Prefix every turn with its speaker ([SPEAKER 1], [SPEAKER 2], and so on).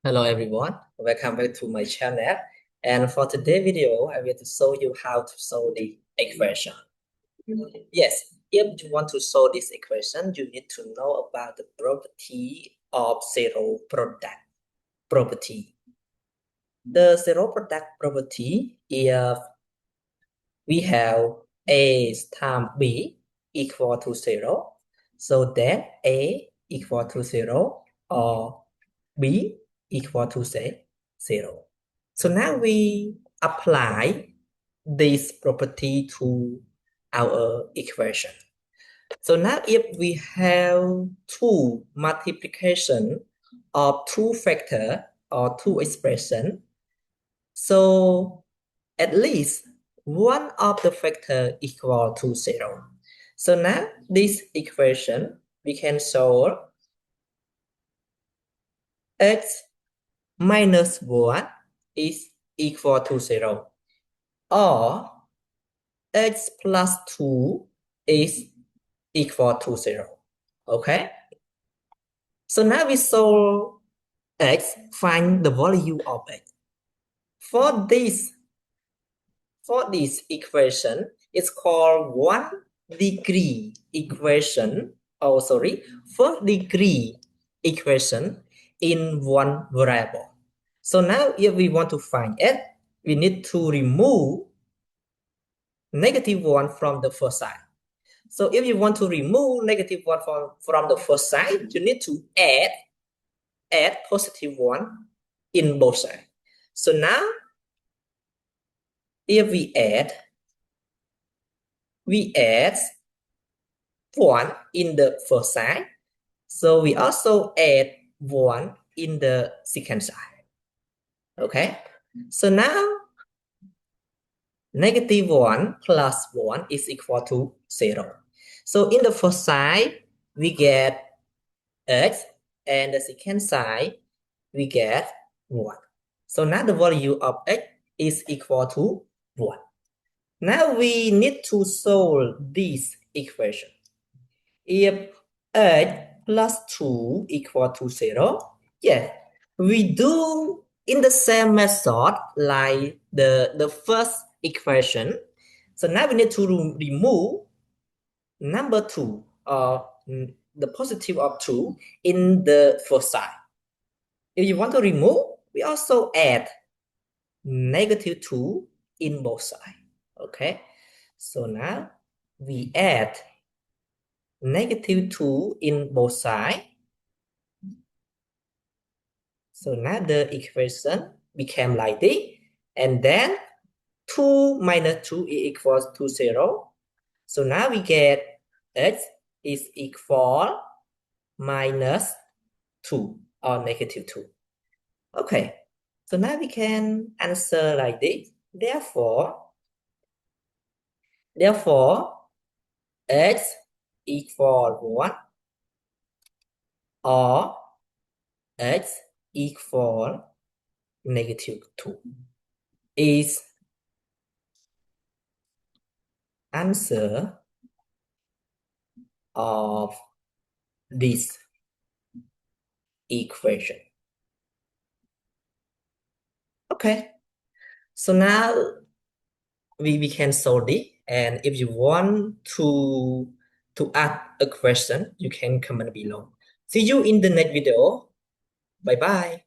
[SPEAKER 1] Hello everyone, welcome back to my channel. And for today's video, I will to show you how to solve the equation. Yes, if you want to solve this equation, you need to know about the property of zero product property. The zero product property if we have A times B equal to 0, so that A equal to 0 or B equal to say 0. So now we apply this property to our equation. So now if we have two multiplication of two factor or two expression, so at least one of the factor equal to 0. So now this equation we can solve x minus 1 is equal to 0 or x plus 2 is equal to 0. Okay? So now we solve x, find the value of x. For this equation, it's called one degree equation. Oh, sorry, first degree equation in one variable. So now if we want to find x, we need to remove -1 from the first side. So if you want to remove -1 from the first side, you need to add +1 in both sides. So now if we add 1 in the first side, so we also add 1 in the second side. Okay, so now -1 plus 1 is equal to 0. So in the first side, we get x, and the second side, we get 1. So now the value of x is equal to 1. Now we need to solve this equation. If x plus 2 equal to 0, yes, we do in the same method like the first equation. So now we need to remove number 2 or the positive of 2 in the first side. If you want to remove, we also add -2 in both sides. Okay, so now we add -2 in both sides. So now the equation became like this, and then 2 minus 2 is equals to 0. So now we get x is equal -2 or -2. Okay, so now we can answer like this. Therefore, x equal 1 or x equal -2 is answer of this equation. Okay, so now we can solve it, and if you want to add a question, you can comment below. See you in the next video. Bye bye.